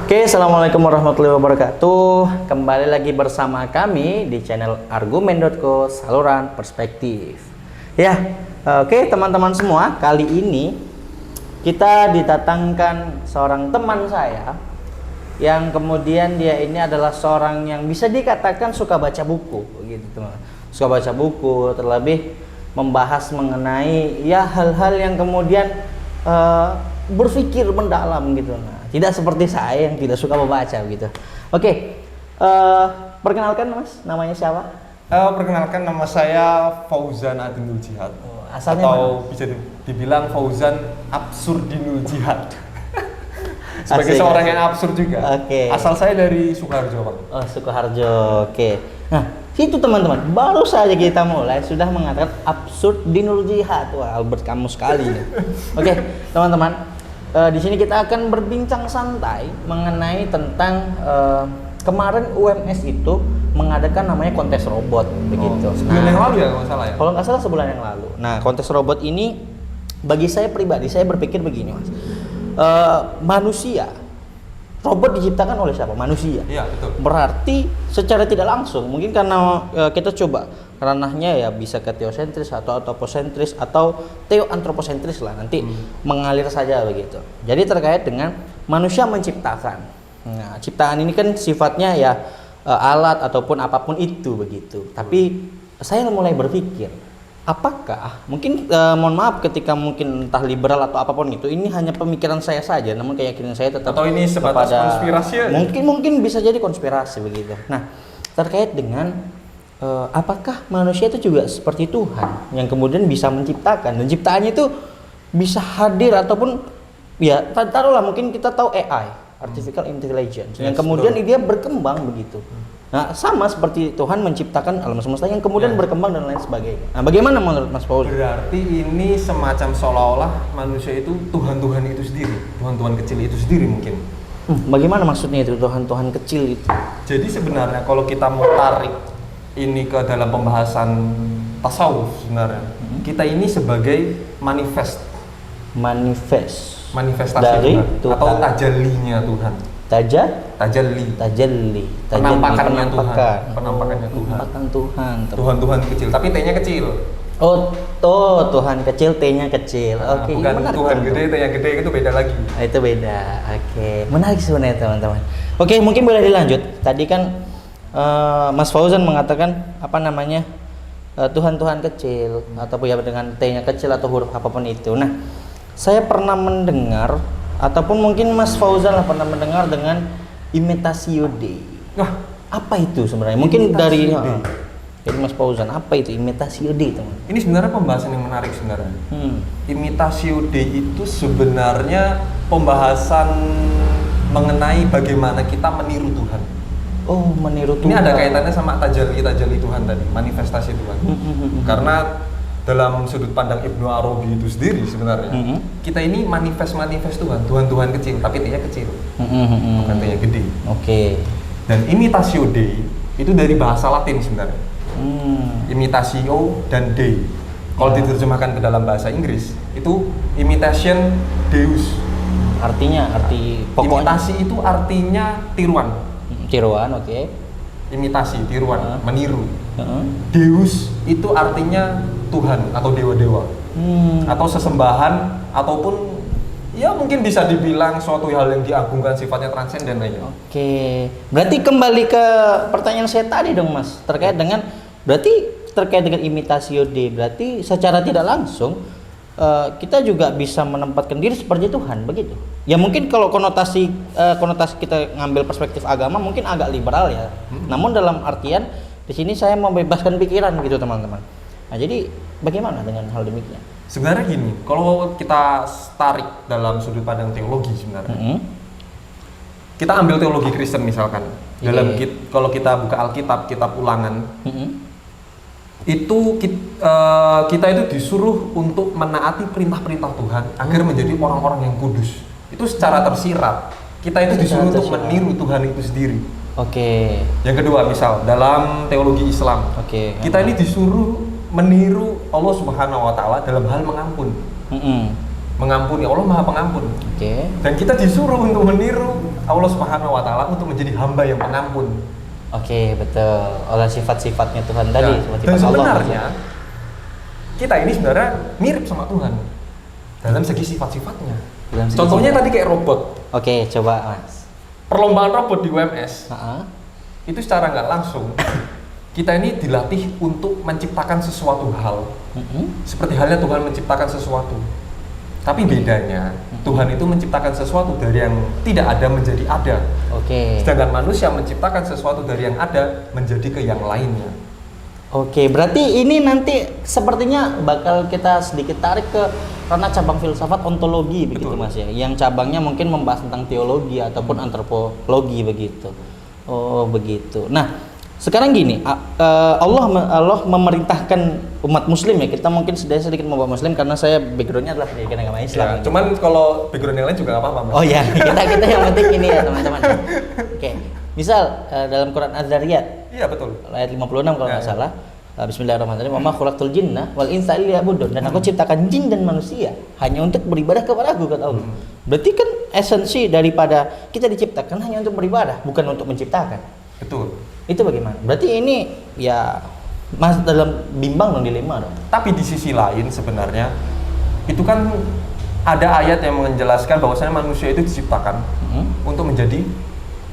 Oke, assalamualaikum warahmatullahi wabarakatuh. Kembali lagi bersama kami di channel Argumen.co, saluran perspektif. Ya, oke teman-teman semua, kali ini kita didatangkan seorang teman saya yang kemudian dia ini adalah seorang yang bisa dikatakan suka baca buku, begitu teman. Suka baca buku, terlebih membahas mengenai ya hal-hal yang kemudian berpikir mendalam gitu. Nah, tidak seperti saya yang tidak suka membaca gitu. Oke, perkenalkan Mas, namanya siapa? Perkenalkan, nama saya Fauzan Adinul Jihad. Asalnya atau mana? bisa dibilang Fauzan Absurdinul Jihad. Sebagai Asik, seorang asik. yang absurd juga. Oke. Asal saya dari Sukoharjo, Pak. Oh, Sukoharjo. Oke. Nah, situ teman-teman, baru saja kita mulai sudah mengatakan Absurdinul Jihad. Wah, Albert kamu sekali nih. Oke, teman-teman. Di sini kita akan berbincang santai mengenai tentang kemarin UMS itu mengadakan namanya kontes robot begitu. Sebulan yang lalu ya kalau nggak salah ya. Kalau nggak salah sebulan yang lalu. Nah, kontes robot ini bagi saya pribadi, saya berpikir begini, Mas. Robot diciptakan oleh siapa? Manusia. Iya, betul. Berarti secara tidak langsung, mungkin karena kita coba ranahnya ya bisa ke teosentris atau antroposentris atau teoantroposentris lah, nanti mengalir saja begitu. Jadi terkait dengan manusia menciptakan. Nah, ciptaan ini kan sifatnya ya alat ataupun apapun itu begitu. Tapi saya mulai berpikir, apakah mungkin mohon maaf ketika mungkin entah liberal atau apapun itu, ini hanya pemikiran saya saja, namun keyakinan saya tetap Atau ini sebatas kepada konspirasi ya? mungkin bisa jadi konspirasi begitu. Nah, terkait dengan apakah manusia itu juga seperti Tuhan yang kemudian bisa menciptakan dan ciptaannya itu bisa hadir ataupun ya taruhlah mungkin kita tahu AI, artificial intelligence, yang kemudian dia berkembang begitu. Nah, sama seperti Tuhan menciptakan alam semesta yang kemudian berkembang dan lain sebagainya. Nah, bagaimana menurut Mas Paul? Berarti ini semacam seolah-olah manusia itu Tuhan-Tuhan itu sendiri, Tuhan-Tuhan kecil itu sendiri mungkin. Bagaimana maksudnya itu Tuhan-Tuhan kecil itu? Jadi sebenarnya kalau kita mau tarik ini ke dalam pembahasan tasawuf sebenarnya, kita ini sebagai manifestasi dari Tuhan, atau tajallinya Tuhan. Tajalli. Penampakannya Tuhan. Tuhan kecil, tapi T-nya kecil. Oh, Tuhan kecil, T-nya kecil. Oke, bukan menarik, Tuhan gede, T-nya gede, itu beda lagi. Itu beda. Oke, menarik sebenarnya teman-teman. Oke, mungkin boleh dilanjut. Tadi kan Mas Fauzan mengatakan apa namanya Tuhan-Tuhan kecil ataupun ya dengan T-nya kecil atau huruf apapun itu. Nah, saya pernah mendengar ataupun mungkin Mas Fauzan lah pernah mendengar dengan imitatio Dei. Nah, apa itu sebenarnya? Mungkin dari Dei. Jadi Mas Fauzan, apa itu imitatio Dei, teman? Ini sebenarnya pembahasan yang menarik sebenarnya. Imitatio Dei itu sebenarnya pembahasan mengenai bagaimana kita meniru Tuhan. Oh, meniru Tuhan. Ini ada kaitannya sama tajalli Tuhan tadi, manifestasi Tuhan. Karena dalam sudut pandang Ibnu Arabi itu sendiri sebenarnya, kita ini manifest Tuhan kecil, tapi T-nya kecil, bukan T-nya gede. Oke. Dan imitatio Dei itu dari bahasa Latin sebenarnya. Imitatio dan Dei. Kalau diterjemahkan ke dalam bahasa Inggris, itu imitation Deus. Arti pokoknya Imitasi itu artinya tiruan. tiruan, oke. Imitasi, tiruan, meniru. Deus itu artinya Tuhan atau dewa-dewa. Atau sesembahan ataupun ya mungkin bisa dibilang suatu hal yang diagungkan, sifatnya transenden lainnya. Oke. Berarti kembali ke pertanyaan saya tadi dong, Mas. Terkait dengan imitatio Dei, berarti secara tidak langsung kita juga bisa menempatkan diri seperti Tuhan, begitu. Ya mungkin kalau konotasi kita ngambil perspektif agama mungkin agak liberal ya. Namun dalam artian di sini saya membebaskan pikiran gitu, teman-teman. Nah, jadi bagaimana dengan hal demikian? Sebenarnya gini, kalau kita tarik dalam sudut pandang teologi sebenarnya, kita ambil teologi Kristen misalkan. Kalau kita buka Alkitab, kitab Ulangan, itu kita itu disuruh untuk menaati perintah-perintah Tuhan agar menjadi orang-orang yang kudus. Itu secara tersirat. Kita itu disuruh untuk meniru Tuhan itu sendiri. Oke. Yang kedua, misal dalam teologi Islam, kita ini disuruh meniru Allah Subhanahu wa taala dalam hal mengampun. mengampuni, Allah Maha Pengampun. Oke. Dan kita disuruh untuk meniru Allah Subhanahu wa taala untuk menjadi hamba yang pengampun. Oke, betul. Oleh sifat-sifatnya Tuhan tadi, Nah, sifat dan Allah. sebenarnya kita ini sebenarnya mirip sama Tuhan dalam segi sifat-sifatnya. Dalam segi Contohnya sifat. tadi kayak robot. Oke, coba Mas. Perlombaan robot di UMS Heeh. itu secara nggak langsung kita ini dilatih untuk menciptakan sesuatu hal. Seperti halnya Tuhan menciptakan sesuatu. Tapi bedanya Tuhan itu menciptakan sesuatu dari yang tidak ada menjadi ada. Oke. Sedangkan manusia menciptakan sesuatu dari yang ada menjadi ke yang lainnya. Oke, berarti ini nanti sepertinya bakal kita sedikit tarik ke ranah cabang filsafat ontologi begitu Betul. Mas ya. Yang cabangnya mungkin membahas tentang teologi ataupun antropologi begitu. Oh, begitu. Nah, sekarang gini, Allah memerintahkan umat muslim ya. Kita mungkin sedikit membawa muslim karena saya backgroundnya adalah pendidikan agama Islam. Ya, cuman kalau background yang lain juga nggak apa-apa, Mas. Oh ya, kita yang penting ini ya teman-teman. Oke, misal dalam Quran Az-Zariyat Iya, betul. ayat 56 kalau nggak Ya. salah. Bismillahirrahmanirrahim. Wa ma khalaqtul jinna wal insa illa liya'budun. Dan aku ciptakan jin dan manusia hanya untuk beribadah kepada Aku, kata Allah. Berarti kan esensi daripada kita diciptakan hanya untuk beribadah, bukan untuk menciptakan. Betul. Itu bagaimana? Berarti ini ya masuk dalam bimbang dong, dilema dong. Tapi di sisi lain sebenarnya itu kan ada ayat yang menjelaskan bahwasanya manusia itu diciptakan untuk menjadi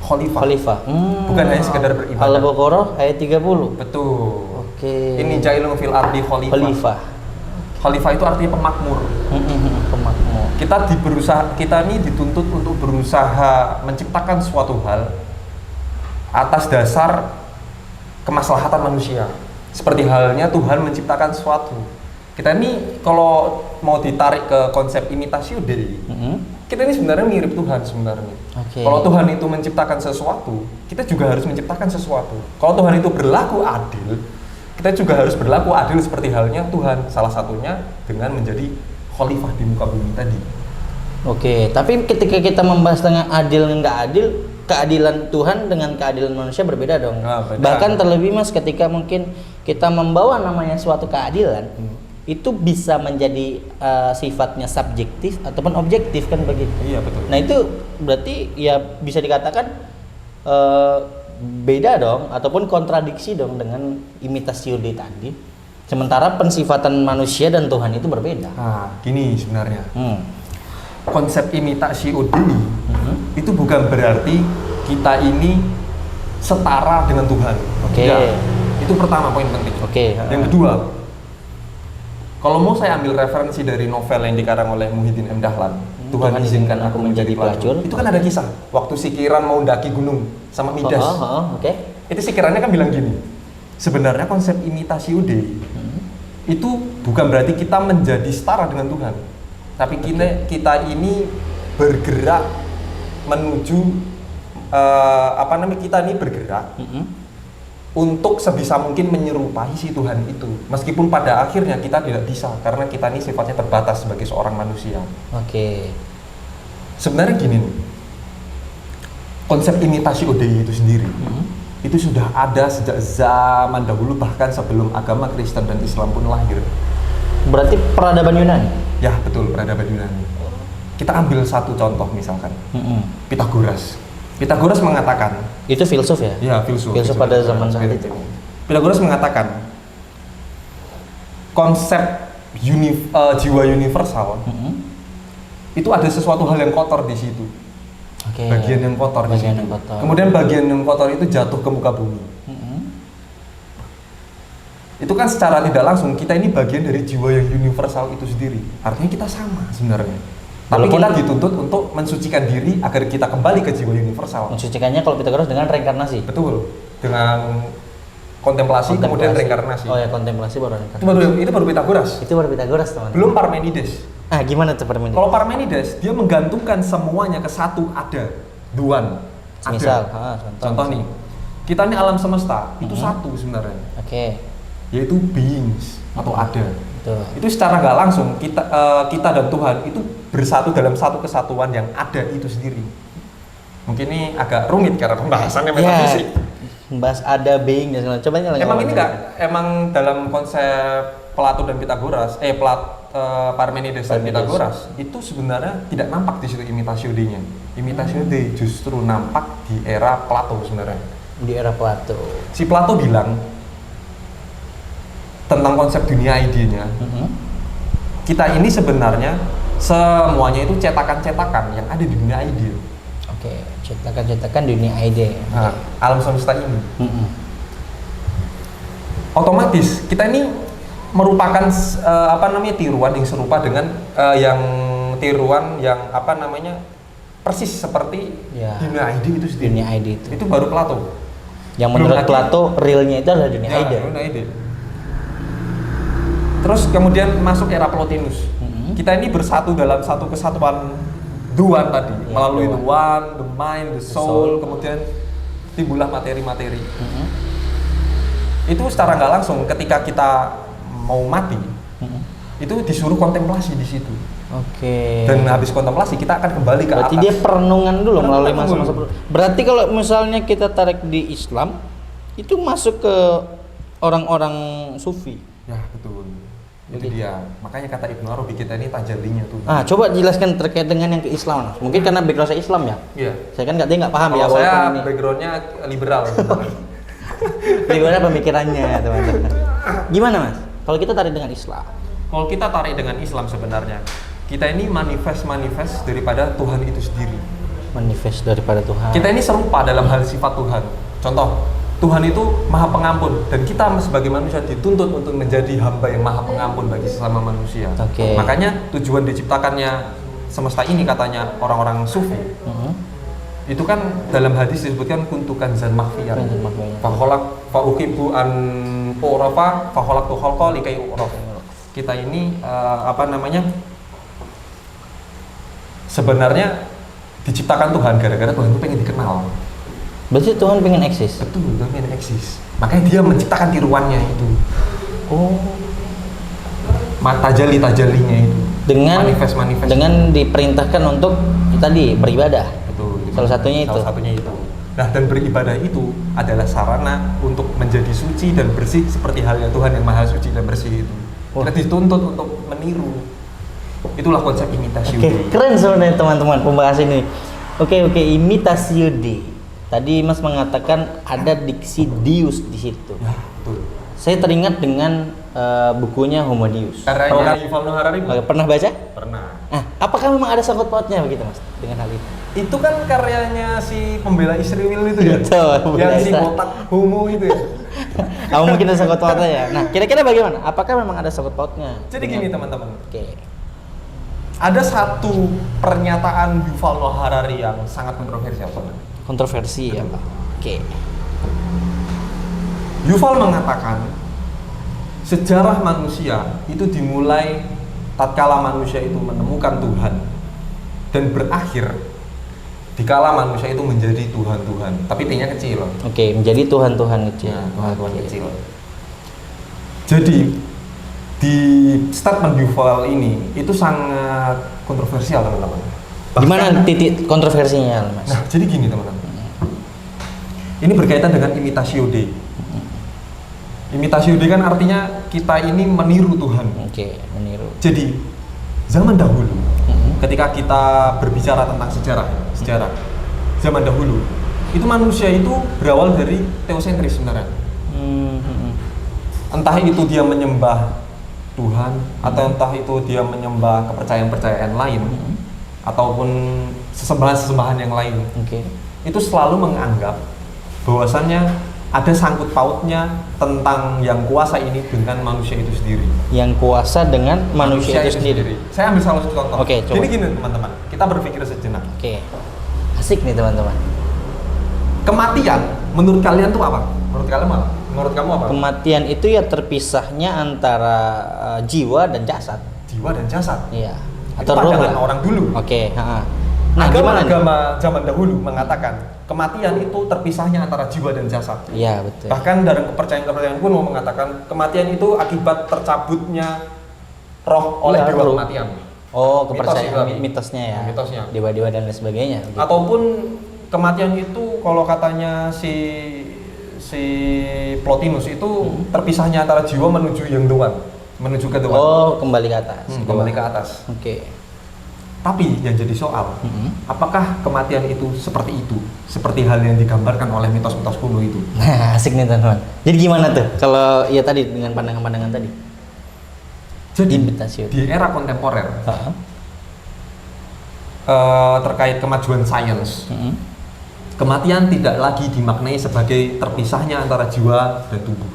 khalifah. Bukan hanya sekedar beribadah. Al-Baqarah ayat 30. Betul. Oke. Ini jailun fil ardi khalifah. Khalifah itu artinya pemakmur. Pemakmur. Kita ini dituntut untuk berusaha menciptakan suatu hal atas dasar kemaslahatan manusia. Seperti halnya Tuhan menciptakan sesuatu. Kita ini kalau mau ditarik ke konsep imitatio Dei, kita ini sebenarnya mirip Tuhan sebenarnya. Oke. Kalau Tuhan itu menciptakan sesuatu, kita juga harus menciptakan sesuatu. Kalau Tuhan itu berlaku adil, kita juga harus berlaku adil seperti halnya Tuhan. Salah satunya dengan menjadi khalifah di muka bumi tadi. Oke, tapi ketika kita membahas tentang adil dan nggak adil, keadilan Tuhan dengan keadilan manusia berbeda dong. Nah, beda. Bahkan terlebih Mas, ketika mungkin kita membawa namanya suatu keadilan, itu bisa menjadi sifatnya subjektif ataupun objektif kan begitu. Iya, betul. Nah itu berarti ya bisa dikatakan beda dong ataupun kontradiksi dong dengan imitatio Dei tadi. Sementara pensifatan manusia dan Tuhan itu berbeda. Nah, gini sebenarnya. Konsep imitasi Dei itu bukan berarti kita ini setara dengan Tuhan. Oke. Ya, itu pertama poin penting. Oke. Yang kedua, kalau mau saya ambil referensi dari novel yang dikarang oleh Muhyiddin M. Dahlan, Tuhan izinkan aku menjadi pelacur. Itu kan ada kisah waktu si Kiran mau daki gunung sama Midas. Oke. Itu si Kirannya kan bilang gini, sebenarnya konsep imitasi Dei itu bukan berarti kita menjadi setara dengan Tuhan, tapi kita ini bergerak menuju kita ini bergerak untuk sebisa mungkin menyerupai si Tuhan itu, meskipun pada akhirnya kita tidak bisa karena kita ini sifatnya terbatas sebagai seorang manusia. Oke. Sebenarnya gini nih, konsep imitasi Dei itu sendiri itu sudah ada sejak zaman dahulu, bahkan sebelum agama Kristen dan Islam pun lahir. Berarti peradaban Yunani. Ya betul, peradaban Yunani. Kita ambil satu contoh misalkan, Pitagoras. Pitagoras mengatakan, Itu filsuf ya? ya filsuf pada zaman saat itu. Pitagoras mengatakan konsep jiwa universal itu ada sesuatu hal yang kotor di situ. Oke. Bagian yang kotor di Bagian situ. yang kotor. Kemudian bagian yang kotor itu jatuh ke muka bumi. Itu kan secara tidak langsung kita ini bagian dari jiwa yang universal itu sendiri. Artinya kita sama sebenarnya. Tapi Walaupun kita dituntut untuk mensucikan diri agar kita kembali ke jiwa universal. mensucikannya kalau Pitagoras dengan reinkarnasi. Betul. Dengan kontemplasi kemudian reinkarnasi. Oh ya, kontemplasi baru reinkarnasi. Itu baru Pitagoras. Itu baru Pitagoras, teman. Belum Parmenides. Gimana tuh Parmenides? Kalau Parmenides dia menggantungkan semuanya ke satu ada, duan. Misal, Contoh nih, kita ini alam semesta itu satu sebenarnya, Oke. yaitu beings atau ada. Betul. Itu secara nggak langsung kita dan Tuhan itu bersatu dalam satu kesatuan yang ada itu sendiri. Mungkin ini agak rumit karena pembahasannya metafisik. Bahas ada being dan segala. Coba Emang ini nggak, emang dalam konsep Plato dan Pitagoras, Parmenides dan Pythagoras itu sebenarnya tidak nampak di situ imitasio D-nya. Imitasio D justru nampak di era Plato sebenarnya. Di era Plato. Si Plato bilang tentang konsep dunia ide-nya. Kita ini sebenarnya semuanya itu cetakan-cetakan yang ada di dunia ide. Oke, cetakan-cetakan dunia ide. Nah, alam semesta ini. Otomatis kita ini merupakan tiruan yang serupa dengan tiruan yang persis seperti dunia ide itu sendiri. Dunia ide itu. Itu baru Plato. Yang menurut Plato realnya itu adalah dunia ide. Dunia ide. Terus kemudian masuk era Plotinus. Kita ini bersatu dalam satu kesatuan duan tadi, melalui the one, the mind, the soul, kemudian timbullah materi-materi. Itu secara nggak langsung ketika kita mau mati, itu disuruh kontemplasi di situ. Oke. Dan habis kontemplasi kita akan kembali ke berarti atas. dia perenungan dulu melalui Perenungan masa-masa. Berarti kalau misalnya kita tarik di Islam, itu masuk ke orang-orang sufi. Ya betul. Itu dia. Makanya kata Ibnu Arabi kita ini tajallinya tuh. Coba jelaskan terkait dengan yang keislaman. Mungkin karena background saya Islam ya. Iya. Saya kan nggak paham kalau ya. Saya backgroundnya liberal. Gimana pemikirannya teman-teman? Gimana mas? Kalau kita tarik dengan Islam? Kalau kita tarik dengan Islam sebenarnya, kita ini manifest daripada Tuhan itu sendiri. Manifest daripada Tuhan. Kita ini serupa dalam hal sifat Tuhan. Contoh, Tuhan itu maha pengampun dan kita sebagai manusia dituntut untuk menjadi hamba yang maha pengampun bagi sesama manusia. Makanya tujuan diciptakannya semesta ini katanya orang-orang sufi. Itu kan dalam hadis disebutkan kuntukan zan makhfiyah. Fakholak faukibu an urafa fakholak tu kholqa likai uraf. Kita ini sebenarnya diciptakan Tuhan gara-gara Tuhan itu pengen dikenal. Berarti Tuhan pengen eksis? Betul, Tuhan pengen eksis. Makanya dia menciptakan tiruannya itu. Tajallinya itu. Dengan manifest. Dengan diperintahkan untuk tadi beribadah. Betul. Salah satunya itu. Nah, dan beribadah itu adalah sarana untuk menjadi suci dan bersih seperti halnya Tuhan yang maha suci dan bersih itu. Kita dituntut untuk meniru. Itulah konsep imitasi. Keren sebenarnya teman-teman pembahasan ini. Oke, imitasi D. Tadi Mas mengatakan ada diksi Dius di situ. Ya, betul. Saya teringat dengan bukunya Homo Deus. Karyanya Yuval Noah Harari. Pernah baca? Pernah. Apakah memang ada sangkut pautnya begitu Mas dengan hal itu? Itu kan karyanya si pembela Israel itu ya. Betul. Yang si botak homo itu ya. Mungkin ada sangkut pautnya ya. Nah, kira-kira bagaimana? Apakah memang ada sangkut pautnya? Jadi gini teman-teman. Oke. Ada satu pernyataan Yuval Noah Harari yang sangat kontroversial. Kontroversi ya Pak. Oke. Yuval mengatakan sejarah manusia itu dimulai tatkala manusia itu menemukan Tuhan dan berakhir dikala manusia itu menjadi Tuhan-Tuhan, tapi T-nya kecil. Oke, menjadi Tuhan-Tuhan kecil. Ya, Tuhan-Tuhan kecil. Jadi di statement Yuval ini itu sangat kontroversial teman-teman. Gimana titik kontroversinya, Mas? Nah, jadi gini teman-teman. Ini berkaitan dengan imitasio D. Imitasio D kan artinya kita ini meniru Tuhan. Oke, meniru. Jadi zaman dahulu, ketika kita berbicara tentang sejarah, zaman dahulu itu manusia itu berawal dari teosentris sebenarnya. Entah itu dia menyembah Tuhan atau entah itu dia menyembah kepercayaan-kepercayaan lain. Ataupun sesembahan-sesembahan yang lain. Itu selalu menganggap bahwasannya ada sangkut pautnya tentang yang kuasa ini dengan manusia itu sendiri. Yang kuasa dengan manusia itu sendiri. Saya ambil salah satu contoh. Coba. Jadi gini teman-teman, kita berpikir sejenak. Asik nih teman-teman. Kematian menurut kalian tuh apa? Menurut kalian apa? Menurut kamu apa? Kematian itu ya terpisahnya antara jiwa dan jasad. Jiwa dan jasad. Iya. Atau pandangan orang dulu. Nah, agama zaman dahulu mengatakan kematian itu terpisahnya antara jiwa dan jasad. Iya, betul. Bahkan dari kepercayaan pun mau mengatakan kematian itu akibat tercabutnya roh oleh dewa kematian. Kepercayaan mitosnya ya. Mitosnya. Dewa-dewa dan lain sebagainya. Gitu. Ataupun kematian itu kalau katanya si Plotinus itu terpisahnya antara jiwa menuju yang the one, menuju ke Tuhan. Oh, kembali ke atas. Kembali ke atas. Oke. Tapi yang jadi soal, apakah kematian itu seperti itu? Seperti hal yang digambarkan oleh mitos-mitos kuno itu? Nah, asik nih teman-teman. Jadi gimana tuh kalau ya tadi dengan pandangan-pandangan tadi? Jadi Imitasi. di era kontemporer terkait kemajuan sains, kematian tidak lagi dimaknai sebagai terpisahnya antara jiwa dan tubuh.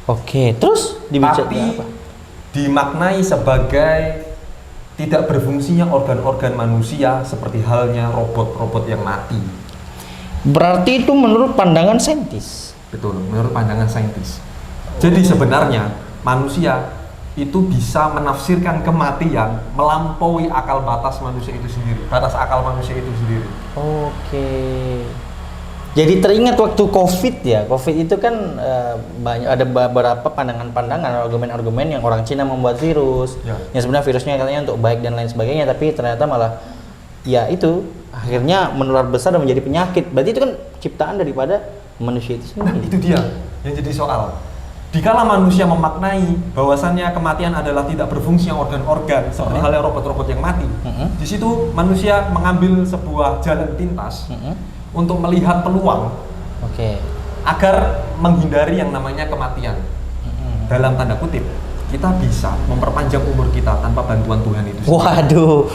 Oke, terus Tapi apa? dimaknai sebagai tidak berfungsinya organ-organ manusia seperti halnya robot-robot yang mati. Berarti itu menurut pandangan saintis. Betul, menurut pandangan saintis. Jadi sebenarnya manusia itu bisa menafsirkan kematian melampaui akal batas manusia itu sendiri, batas akal manusia itu sendiri. Oke. Jadi teringat waktu COVID ya, COVID itu kan banyak ada beberapa pandangan-pandangan, argumen-argumen yang orang Cina membuat virus, yang sebenarnya virusnya katanya untuk baik dan lain sebagainya, tapi ternyata malah ya itu akhirnya menular besar dan menjadi penyakit. Berarti itu kan ciptaan daripada manusia itu sendiri. Nah, itu dia yang jadi soal. Dikala manusia memaknai bahwasannya kematian adalah tidak berfungsi organ-organ seperti halnya robot-robot yang mati, di situ manusia mengambil sebuah jalan pintas untuk melihat peluang agar menghindari yang namanya kematian. Dalam tanda kutip, kita bisa memperpanjang umur kita tanpa bantuan Tuhan itu sendiri. Waduh,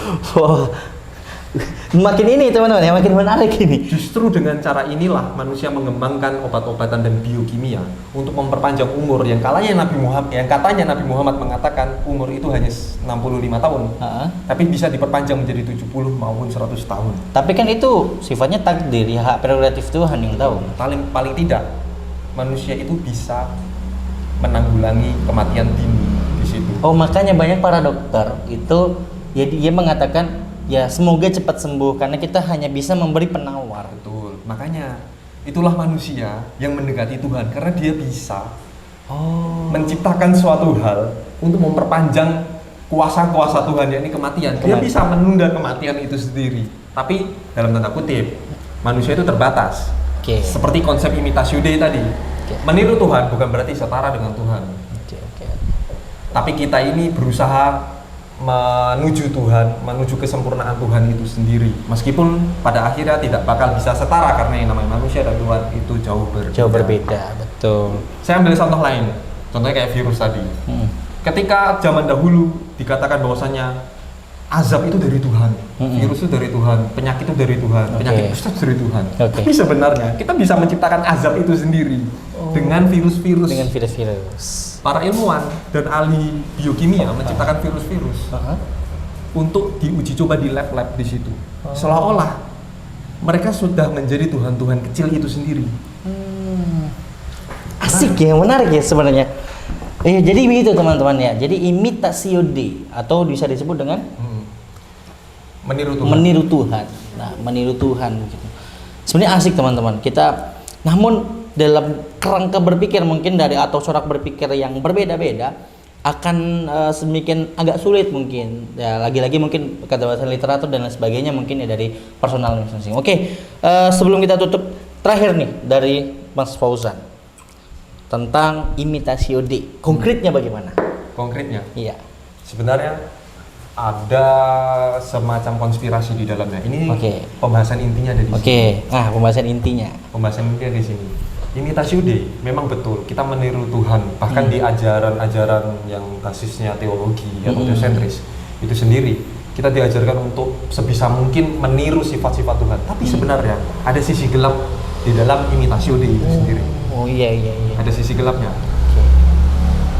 makin ini teman-teman ya, makin menarik ini. Justru dengan cara inilah manusia mengembangkan obat-obatan dan biokimia untuk memperpanjang umur yang katanya Nabi Muhammad mengatakan umur itu hanya 65 tahun, tapi bisa diperpanjang menjadi 70 maupun 100 tahun. Tapi kan itu sifatnya takdir, ya hak prerogatif Tuhan yang tahu. Paling tidak manusia itu bisa menanggulangi kematian dini di situ. Oh, makanya banyak para dokter itu ya dia mengatakan ya semoga cepat sembuh karena kita hanya bisa memberi penawar. Betul. Makanya itulah manusia yang mendekati Tuhan karena dia bisa menciptakan suatu hal untuk memperpanjang kuasa-kuasa Tuhan, yakni kematian. Dia bisa menunda kematian itu sendiri. Tapi dalam tanda kutip, manusia itu terbatas. Seperti konsep imitasi Yude tadi. Meniru Tuhan bukan berarti setara dengan Tuhan. Tapi kita ini berusaha menuju Tuhan, menuju kesempurnaan Tuhan itu sendiri. Meskipun pada akhirnya tidak bakal bisa setara karena yang namanya manusia dan Tuhan itu jauh berbeda. Betul. Saya ambil contoh lain. Contohnya kayak virus tadi. Ketika zaman dahulu dikatakan bahwasanya azab itu dari Tuhan, virus itu dari Tuhan, penyakit itu dari Tuhan, penyakit itu dari Tuhan. Tapi sebenarnya kita bisa menciptakan azab itu sendiri dengan virus-virus. Dengan virus-virus. Para ilmuwan dan ahli biokimia menciptakan virus-virus untuk diuji coba di lab-lab di situ. Seolah-olah mereka sudah menjadi Tuhan-Tuhan kecil itu sendiri. Asik ya, menarik ya sebenarnya. Jadi begitu teman-teman ya. Jadi imitasi Yude atau bisa disebut dengan meniru Tuhan. Meniru Tuhan. Nah, meniru Tuhan gitu. Sebenarnya asik teman-teman. Kita namun dalam kerangka berpikir mungkin dari atau corak berpikir yang berbeda-beda akan sedemikian agak sulit mungkin ya, lagi-lagi mungkin kata bahasa literatur dan lain sebagainya mungkin ya dari personal masing-masing. Sebelum kita tutup, terakhir nih dari Mas Fauzan tentang imitasi Yude, konkretnya bagaimana? Konkretnya? Iya. Sebenarnya ada semacam konspirasi di dalamnya. Ini pembahasan intinya ada di sini. Pembahasan intinya. Pembahasan intinya di sini. Imitasi Yude memang betul kita meniru Tuhan, bahkan di ajaran-ajaran yang basisnya teologi atau teosentris itu sendiri kita diajarkan untuk sebisa mungkin meniru sifat-sifat Tuhan. Tapi sebenarnya ada sisi gelap di dalam imitasi Yude itu sendiri. Iya. Ada sisi gelapnya.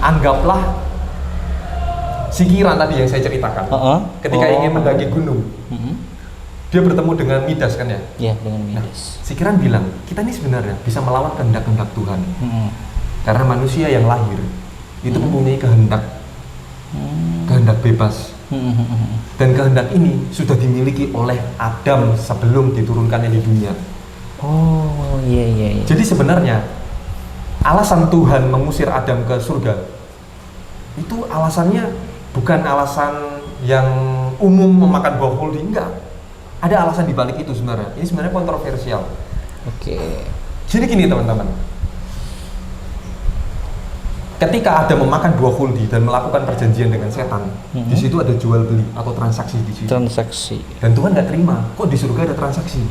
Anggaplah si Kiran tadi yang saya ceritakan. Ketika ingin mendaki gunung, dia bertemu dengan Midas kan ya? Iya, dengan Midas. Si Kiran bilang, kita ini sebenarnya bisa melawan kehendak-kehendak Tuhan. Karena manusia yang lahir itu mempunyai kehendak bebas. Dan kehendak ini sudah dimiliki oleh Adam sebelum diturunkannya di dunia. Iya. Jadi sebenarnya alasan Tuhan mengusir Adam ke surga itu alasannya bukan alasan yang umum memakan buah huldi, enggak. Ada alasan dibalik itu sebenarnya. Ini sebenarnya kontroversial. Jadi gini teman-teman. ketika Adam memakan buah khuldi dan melakukan perjanjian dengan setan, di situ ada jual beli atau transaksi di situ. Transaksi. Dan Tuhan nggak terima, kok di surga ada transaksi?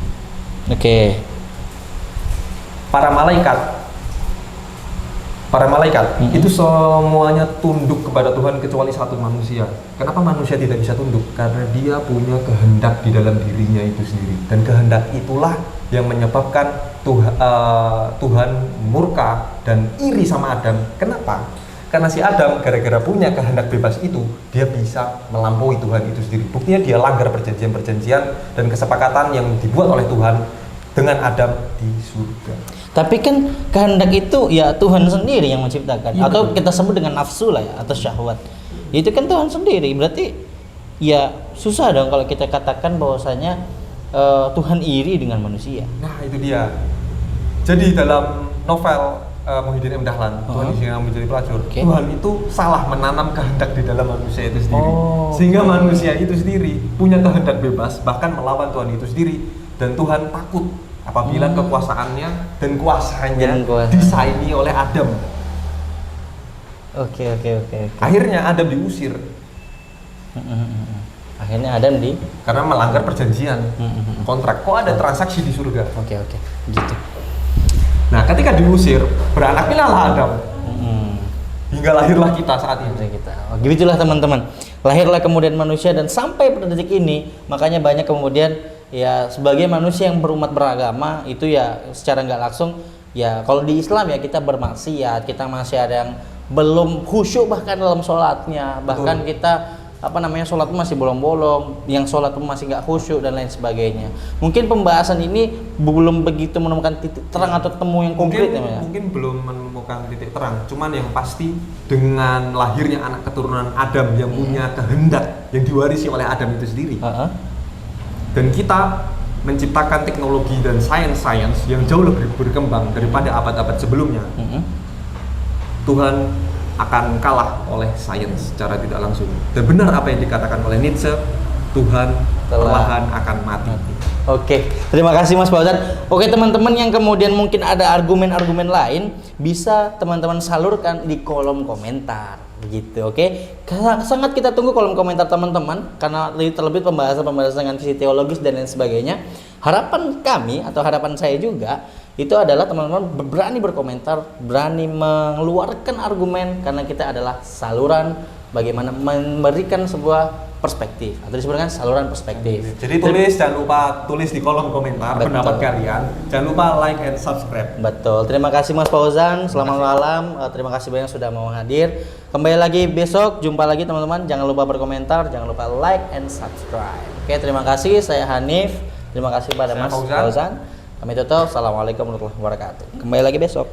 Oke. Para malaikat itu semuanya tunduk kepada Tuhan kecuali satu manusia. Kenapa manusia tidak bisa tunduk? Karena dia punya kehendak di dalam dirinya itu sendiri, dan kehendak itulah yang menyebabkan Tuhan murka dan iri sama Adam. Kenapa? Karena si Adam gara-gara punya kehendak bebas itu, dia bisa melampaui Tuhan itu sendiri. Buktinya dia langgar perjanjian-perjanjian dan kesepakatan yang dibuat oleh Tuhan dengan Adam di surga. Tapi kan kehendak itu ya Tuhan sendiri yang menciptakan, Iya, atau betul. kita sebut dengan nafsu lah ya, atau syahwat. Itu kan Tuhan sendiri. Berarti ya susah dong kalau kita katakan bahwasanya Tuhan iri dengan manusia. Nah itu dia. Jadi dalam novel Muhyiddin M. Dahlan, Tuhan yang menjadi pelacur, Okay. Tuhan itu salah menanam kehendak di dalam manusia itu sendiri. Oh, Sehingga okay. manusia itu sendiri punya kehendak bebas, bahkan melawan Tuhan itu sendiri. Dan Tuhan takut apabila kekuasaannya dan kuasanya disaingi oleh Adam. Oke. Akhirnya Adam diusir Akhirnya Adam karena melanggar perjanjian kontrak. Kok ada transaksi di surga? Oke. Gitu. Nah, ketika diusir, beranak pilahlah Adam. Hingga lahirlah kita saat ini. Begitulah teman-teman. Lahirlah kemudian manusia, dan sampai pada detik ini makanya banyak kemudian ya sebagai manusia yang berumat beragama itu ya secara nggak langsung ya kalau di Islam ya kita bermaksiat, kita masih ada yang belum khusyuk bahkan dalam sholatnya, bahkan kita sholat pun masih bolong-bolong, yang sholat pun masih nggak khusyuk dan lain sebagainya. Mungkin pembahasan ini belum begitu menemukan titik terang atau temu yang konkret ya. Mungkin belum menemukan titik terang, cuman yang pasti dengan lahirnya anak keturunan Adam yang punya kehendak yang diwarisi oleh Adam itu sendiri. Dan kita menciptakan teknologi dan sains yang jauh lebih berkembang daripada abad-abad sebelumnya. Tuhan akan kalah oleh sains secara tidak langsung. Dan benar apa yang dikatakan oleh Nietzsche, Tuhan perlahan akan mati. Oke, terima kasih Mas Fauzan. Oke teman-teman yang kemudian mungkin ada argumen-argumen lain, bisa teman-teman salurkan di kolom komentar. Begitu, oke? Sangat kita tunggu kolom komentar teman-teman, karena terlebih pembahasan dengan visi teologis dan lain sebagainya. Harapan kami atau harapan saya juga itu adalah teman-teman berani berkomentar, berani mengeluarkan argumen, karena kita adalah saluran bagaimana memberikan sebuah perspektif atau disebutkan saluran perspektif. Jadi jangan lupa tulis di kolom komentar pendapat kalian. Jangan lupa like and subscribe. Betul. Terima kasih Mas Fauzan. Selamat malam. Terima kasih banyak sudah mau hadir. Kembali lagi besok, jumpa lagi teman-teman. Jangan lupa berkomentar, jangan lupa like and subscribe. Oke, terima kasih. Saya Hanif. Terima kasih pada Mas Fauzan. Kami tutup. Assalamualaikum warahmatullahi wabarakatuh. Kembali lagi besok.